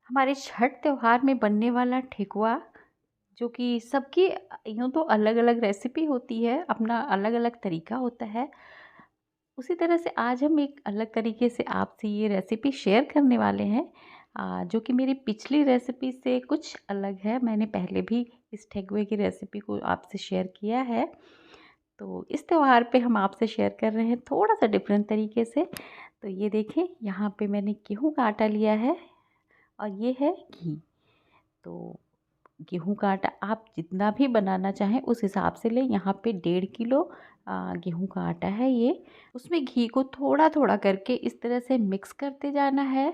हमारे छठ त्योहार में बनने वाला ठेकुआ, जो कि सबकी यूँ तो अलग-अलग रेसिपी होती है, अपना अलग-अलग तरीका होता है। उसी तरह से आज हम एक अलग तरीके से आपसे ये रेसिपी शेयर करने वाले हैं, जो कि मेरी पिछली रेसिपी से कुछ अलग है। मैंने पहले भी इस ठेकुए की रेसिपी को आपसे शेयर किया है। तो इस त्योहार पे हम आपसे शेयर कर रहे हैं थोड़ा-सा डिफरेंट तरीके से। तो ये देखें, यहाँ पे मैंने गेहूँ का आटा लिया है और ये है घी। तो गेहूँ का आटा आप जितना भी बनाना चाहें उस हिसाब से लें। यहाँ पे 1.5 किलो गेहूँ का आटा है ये। उसमें घी को थोड़ा-थोड़ा करके इस तरह से मिक्स करते जाना है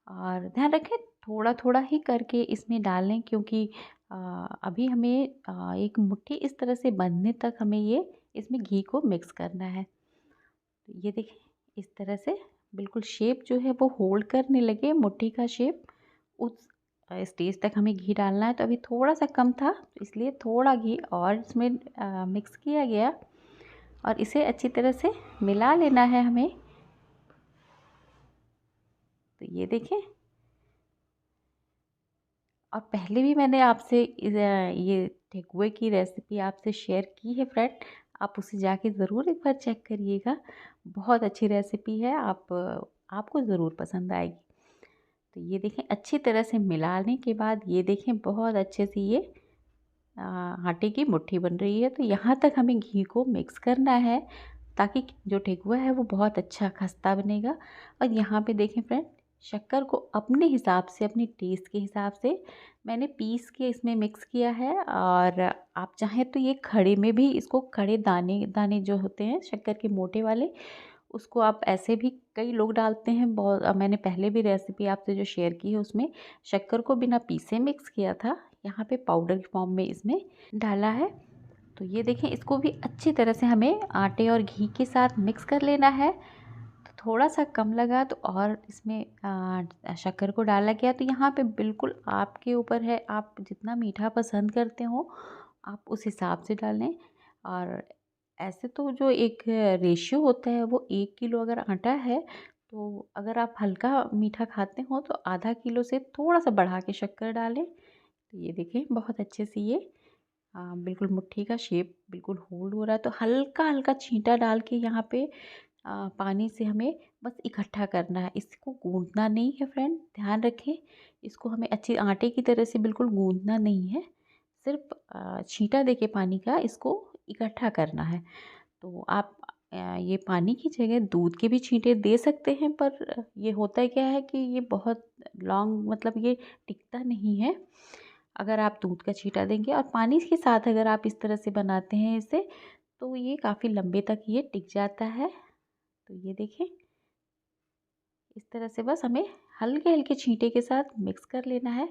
और ध्यान रखें थोड़ा-थोड़ा ही करके इसमें डालें, क्योंकि अभी हमें एक मुट्ठी इस तरह से बनने तक हमें ये इसमें घी को मिक्स करना है। तो ये देखें, इस तरह से बिल्कुल शेप जो है वो होल्ड करने लगे, मुट्ठी का शेप उस स्टेज तक हमें घी डालना है। तो अभी थोड़ा-सा कम था, तो इसलिए थोड़ा घी और इसमें मिक्स किया गया और इसे अच्छी तरह से मिला लेना है हमें। तो ये देखें, और पहले भी मैंने आपसे ये ठेकुए की रेसिपी आपसे शेयर की है फ्रेंड, आप उसे जाके ज़रूर एक बार चेक करिएगा। बहुत अच्छी रेसिपी है, आपको ज़रूर पसंद आएगी। तो ये देखें, अच्छी तरह से मिलाने के बाद ये देखें बहुत अच्छे से ये आटे की मुट्ठी बन रही है। तो यहाँ तक हमें घी को मिक्स करना है ताकि जो ठेकुआ है वो बहुत अच्छा खस्ता बनेगा। और यहाँ पे देखें फ्रेंड, शक्कर को अपने हिसाब से, अपनी टेस्ट के हिसाब से मैंने पीस के इसमें मिक्स किया है। और आप चाहें तो ये खड़े में भी, इसको खड़े दाने दाने जो होते हैं शक्कर के मोटे वाले, उसको आप ऐसे भी कई लोग डालते हैं। बहुत मैंने पहले भी रेसिपी आपसे जो शेयर की है उसमें शक्कर को बिना पीसे मिक्स किया था, यहाँ पे पाउडर फॉर्म में इसमें डाला है। तो ये देखें, इसको भी अच्छी तरह से हमें आटे और घी के साथ मिक्स कर लेना है। तो थोड़ा सा कम लगा तो और इसमें शक्कर को डाला गया। तो यहाँ पे बिल्कुल आपके ऊपर है, आप जितना मीठा पसंद करते हो आप उस हिसाब से डालें। और ऐसे तो जो एक रेशियो होता है वो 1 किलो अगर आटा है, तो अगर आप हल्का मीठा खाते हो तो ½ किलो से थोड़ा सा बढ़ा के शक्कर डालें। तो ये देखें बहुत अच्छे से ये बिल्कुल मुट्ठी का शेप बिल्कुल होल्ड हो रहा है। तो हल्का हल्का छींटा डाल के यहाँ पे पानी से हमें बस इकट्ठा करना है, इसको गूंदना नहीं है फ्रेंड, ध्यान रखें। इसको हमें अच्छी आटे की तरह से बिल्कुल गूंदना नहीं है, सिर्फ छींटा देके पानी का इसको इकट्ठा करना है। तो आप ये पानी की जगह दूध के भी छींटे दे सकते हैं, पर ये होता क्या है कि ये बहुत लॉन्ग, मतलब ये टिकता नहीं है अगर आप दूध का छींटा देंगे। और पानी के साथ अगर आप इस तरह से बनाते हैं इसे, तो ये काफ़ी लंबे तक ये टिक जाता है। तो ये देखें, इस तरह से बस हमें हल्के हल्के छींटे के साथ मिक्स कर लेना है।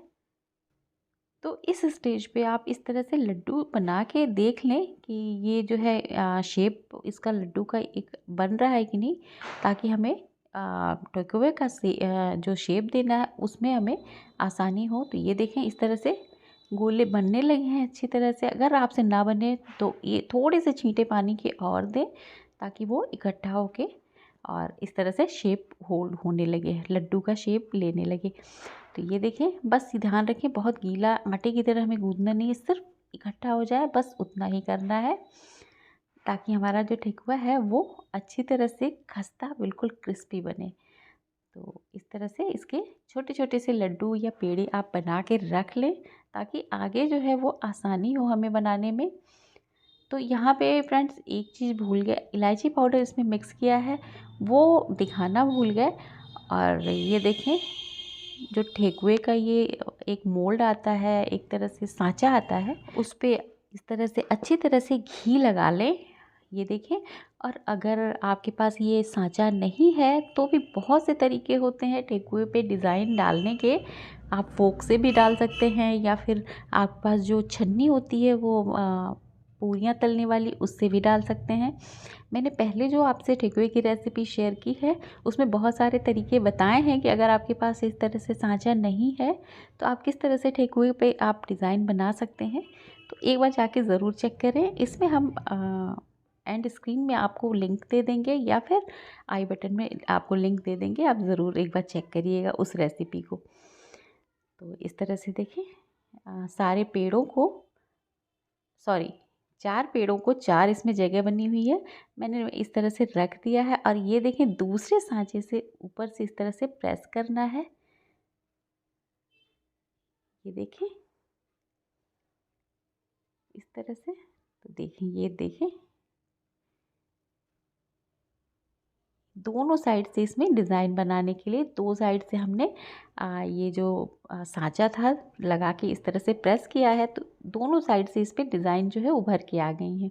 तो इस स्टेज पे आप इस तरह से लड्डू बना के देख लें कि ये जो है शेप इसका लड्डू का एक बन रहा है कि नहीं, ताकि हमें ठेकुए का जो शेप देना है उसमें हमें आसानी हो। तो ये देखें, इस तरह से गोले बनने लगे हैं अच्छी तरह से। अगर आपसे ना बने तो ये थोड़े से छींटे पानी के और दें ताकि वो इकट्ठा होके और इस तरह से शेप होल्ड होने लगे, लड्डू का शेप लेने लगे। तो ये देखें, बस ध्यान रखें बहुत गीला आटे की तरह हमें गूंदना नहीं है, सिर्फ इकट्ठा हो जाए बस उतना ही करना है, ताकि हमारा जो ठेकुआ है वो अच्छी तरह से खस्ता बिल्कुल क्रिस्पी बने। तो इस तरह से इसके छोटे छोटे से लड्डू या पेड़े आप बना के रख लें ताकि आगे जो है वो आसानी हो हमें बनाने में। तो यहाँ पे फ्रेंड्स एक चीज़ भूल गए, इलायची पाउडर इसमें मिक्स किया है, वो दिखाना भूल गए। और ये देखें, जो ठेकुए का ये एक मोल्ड आता है, एक तरह से सांचा आता है, उस पे इस तरह से अच्छी तरह से घी लगा लें। ये देखें, और अगर आपके पास ये सांचा नहीं है तो भी बहुत से तरीके होते हैं ठेकुए पे डिज़ाइन डालने के। आप फोक से भी डाल सकते हैं, या फिर आपके पास जो छन्नी होती है वो पूरियाँ तलने वाली, उससे भी डाल सकते हैं। मैंने पहले जो आपसे ठेकुए की रेसिपी शेयर की है उसमें बहुत सारे तरीके बताए हैं कि अगर आपके पास इस तरह से सांचा नहीं है तो आप किस तरह से ठेकुए पे आप डिज़ाइन बना सकते हैं। तो एक बार जाके ज़रूर चेक करें। इसमें हम एंड स्क्रीन में आपको लिंक दे देंगे या फिर आई बटन में आपको लिंक दे देंगे, आप ज़रूर एक बार चेक करिएगा उस रेसिपी को। तो इस तरह से देखिए सारे पेड़ों को, सॉरी 4 पेड़ों को 4 इसमें जगह बनी हुई है। मैंने इस तरह से रख दिया है और ये देखें दूसरे साँचे से ऊपर से इस तरह से प्रेस करना है। ये देखें इस तरह से। तो देखें, ये देखें दोनों साइड से इसमें डिज़ाइन बनाने के लिए 2 साइड से हमने ये जो साँचा था लगा के इस तरह से प्रेस किया है, तो दोनों साइड से इस पे डिज़ाइन जो है उभर के आ गई हैं।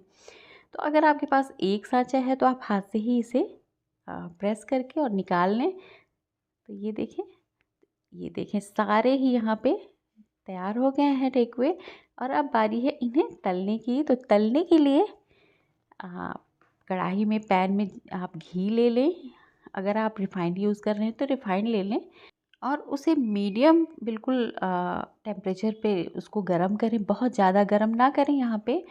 तो अगर आपके पास एक साँचा है तो आप हाथ से ही इसे प्रेस करके और निकाल लें। तो ये देखें सारे ही यहाँ पे तैयार हो गए हैं टेकवे। और अब बारी है इन्हें तलने की। तो तलने के लिए कढ़ाई में, पैन में आप घी ले लें। अगर आप रिफाइंड यूज़ कर रहे हैं तो रिफाइंड ले लें और उसे मीडियम बिल्कुल टेम्परेचर पे उसको गरम करें। बहुत ज़्यादा गरम ना करें। यहाँ पे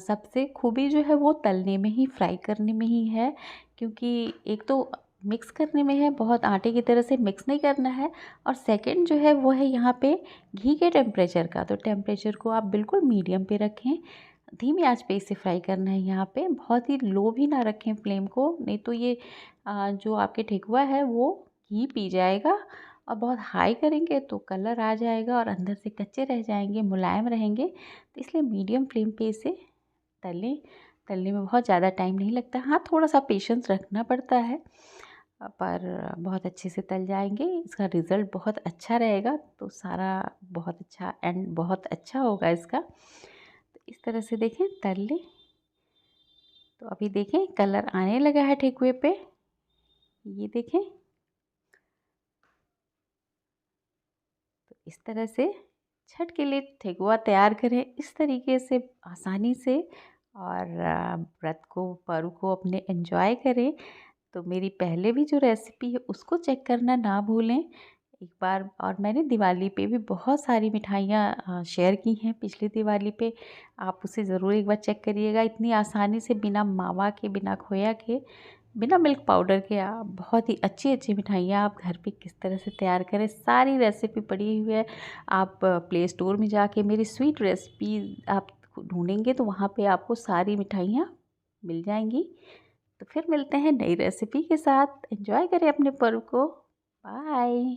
सबसे खूबी जो है वो तलने में ही, फ्राई करने में ही है, क्योंकि एक तो मिक्स करने में है, बहुत आटे की तरह से मिक्स नहीं करना है, और सेकंड जो है वो है यहाँ पे घी के टेम्परेचर का। तो टेम्परेचर को आप बिल्कुल मीडियम पे रखें, धीमी आंच पे इसे फ्राई करना है। यहाँ पे बहुत ही लो भी ना रखें फ्लेम को, नहीं तो ये जो आपके ठेकुआ है वो घी पी जाएगा। और बहुत हाई करेंगे तो कलर आ जाएगा और अंदर से कच्चे रह जाएंगे, मुलायम रहेंगे। तो इसलिए मीडियम फ्लेम पे इसे तलें। तलने में बहुत ज़्यादा टाइम नहीं लगता। हाँ, थोड़ा सा पेशेंस रखना पड़ता है, पर बहुत अच्छे से तल जाएंगे। इसका रिज़ल्ट बहुत अच्छा रहेगा। तो सारा बहुत अच्छा एंड बहुत अच्छा होगा इसका। तो इस तरह से देखें तल लें। तो अभी देखें कलर आने लगा है ठेकुए पे। ये देखें। तो इस तरह से छठ के लिए ठेकुआ तैयार करें इस तरीके से आसानी से, और व्रत को, पर्व को अपने एंजॉय करें। तो मेरी पहले भी जो रेसिपी है उसको चेक करना ना भूलें एक बार। और मैंने दिवाली पे भी बहुत सारी मिठाइयाँ शेयर की हैं पिछली दिवाली पे, आप उसे ज़रूर एक बार चेक करिएगा। इतनी आसानी से बिना मावा के, बिना खोया के, बिना मिल्क पाउडर के आप बहुत ही अच्छी अच्छी मिठाइयाँ आप घर पे किस तरह से तैयार करें, सारी रेसिपी पड़ी हुई है। आप प्ले स्टोर में जाके मेरी स्वीट रेसिपी आप ढूंढेंगे तो वहाँ पे आपको सारी मिठाइयाँ मिल जाएंगी। तो फिर मिलते हैं नई रेसिपी के साथ। एंजॉय करें अपने पर्व को। बाय।